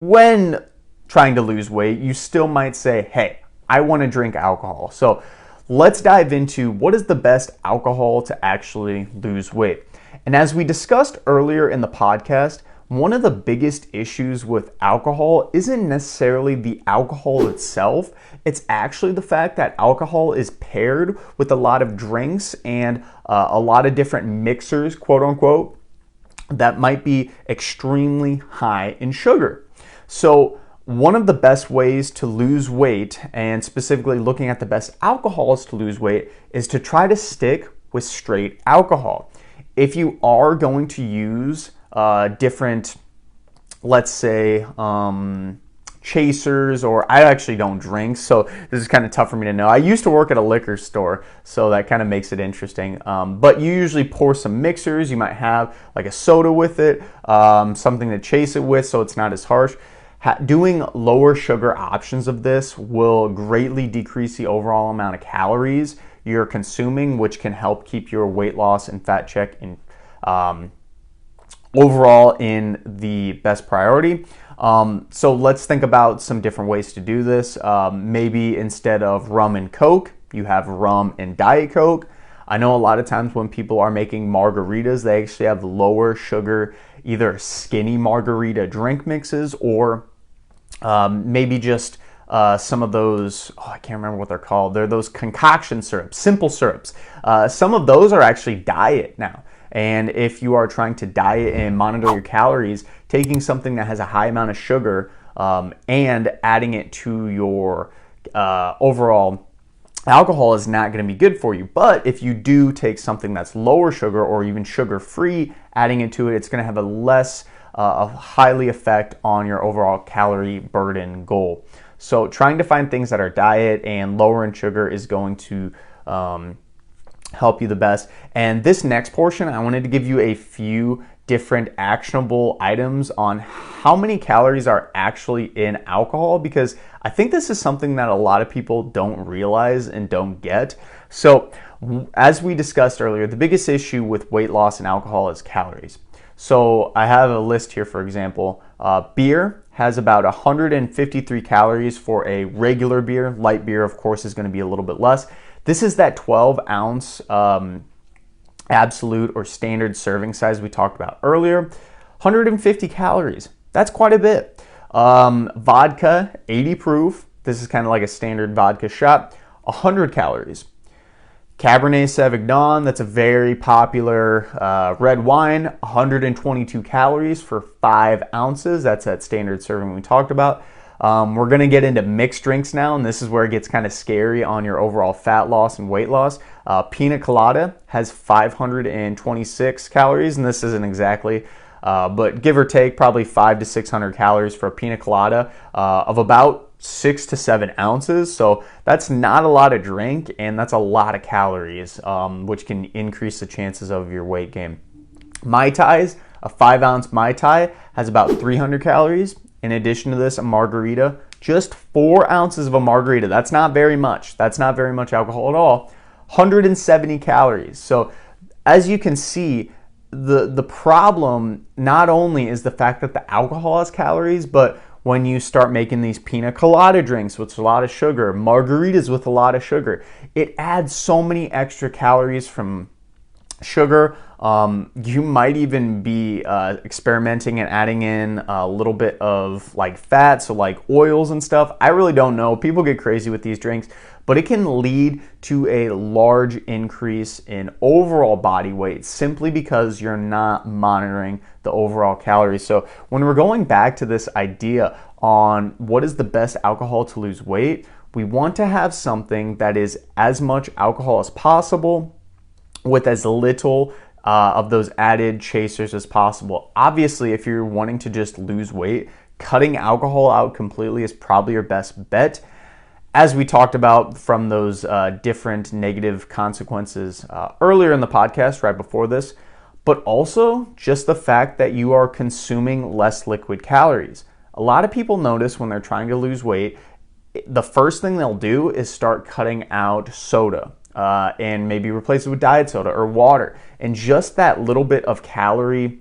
when trying to lose weight, you still might say, hey, I want to drink alcohol. So let's dive into what is the best alcohol to actually lose weight. And as we discussed earlier in the podcast, one of the biggest issues with alcohol isn't necessarily the alcohol itself. It's actually the fact that alcohol is paired with a lot of drinks and a lot of different mixers, quote unquote, that might be extremely high in sugar. So one of the best ways to lose weight, and specifically looking at the best alcohols to lose weight, is to try to stick with straight alcohol. If you are going to use different, let's say, chasers, or I actually don't drink, so this is kind of tough for me to know. I used to work at a liquor store, so that kind of makes it interesting. But you usually pour some mixers. You might have like a soda with it, something to chase it with so it's not as harsh. Doing lower sugar options of this will greatly decrease the overall amount of calories you're consuming, which can help keep your weight loss and fat check in overall in the best priority. So let's think about some different ways to do this. Maybe instead of rum and Coke, you have rum and Diet Coke. I know a lot of times when people are making margaritas, they actually have lower sugar, either skinny margarita drink mixes, or maybe just some of those, I can't remember what they're called. They're those concoction syrups, simple syrups. Some of those are actually diet now. And if you are trying to diet and monitor your calories, taking something that has a high amount of sugar and adding it to your overall alcohol is not going to be good for you. But if you do take something that's lower sugar or even sugar-free, adding it to it, it's going to have a less highly effect on your overall calorie burden goal. So trying to find things that are diet and lower in sugar is going to help you the best. And this next portion, I wanted to give you a few different actionable items on how many calories are actually in alcohol, because I think this is something that a lot of people don't realize and don't get. So as we discussed earlier, the biggest issue with weight loss and alcohol is calories. So I have a list here, for example. Beer has about 153 calories for a regular beer. Light beer, of course, is going to be a little bit less. This is that 12-ounce absolute or standard serving size we talked about earlier. 150 calories. That's quite a bit. Vodka, 80 proof. This is kind of like a standard vodka shot. 100 calories. Cabernet Sauvignon, that's a very popular red wine, 122 calories for 5 ounces. That's that standard serving we talked about. We're going to get into mixed drinks now, and this is where it gets kind of scary on your overall fat loss and weight loss. Pina colada has 526 calories, and this isn't exactly, but give or take, probably 500 to 600 calories for a pina colada of about 6 to 7 ounces. So that's not a lot of drink, and that's a lot of calories, which can increase the chances of your weight gain. Mai Tais, a 5-ounce Mai Tai has about 300 calories. In addition to this, a margarita, just 4 ounces of a margarita. That's not very much. That's not very much alcohol at all. 170 calories. So as you can see, the problem not only is the fact that the alcohol has calories, but when you start making these pina colada drinks with a lot of sugar, margaritas with a lot of sugar, it adds so many extra calories from sugar. You might even be experimenting and adding in a little bit of like fat, so like oils and stuff. I really don't know. People get crazy with these drinks, but it can lead to a large increase in overall body weight simply because you're not monitoring the overall calories. So when we're going back to this idea on what is the best alcohol to lose weight, we want to have something that is as much alcohol as possible with as little of those added chasers as possible. Obviously, if you're wanting to just lose weight, cutting alcohol out completely is probably your best bet, as we talked about from those different negative consequences earlier in the podcast, right before this, but also just the fact that you are consuming less liquid calories. A lot of people notice when they're trying to lose weight, the first thing they'll do is start cutting out soda. And maybe replace it with diet soda or water. And just that little bit of calorie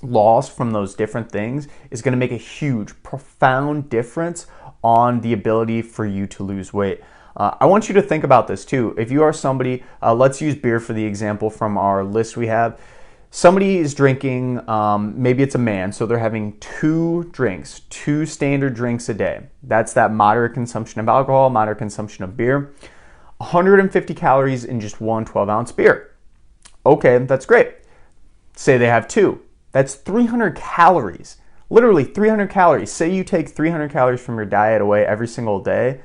loss from those different things is going to make a huge, profound difference on the ability for you to lose weight. I want you to think about this too. If you are somebody, let's use beer for the example from our list we have. Somebody is drinking, maybe it's a man, so they're having 2 drinks, 2 standard drinks a day. That's that moderate consumption of alcohol, moderate consumption of beer. 150 calories in just one 12-ounce beer. Okay, that's great. Say they have 2. That's 300 calories, literally 300 calories. Say you take 300 calories from your diet away every single day.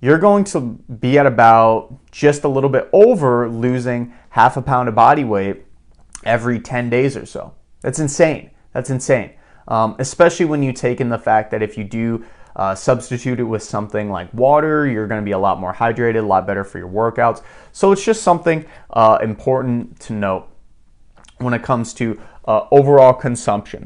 You're going to be at about just a little bit over losing half a pound of body weight every 10 days or so. That's insane. That's insane. Especially when you take in the fact that if you do substitute it with something like water, you're going to be a lot more hydrated, a lot better for your workouts. So it's just something important to note when it comes to overall consumption.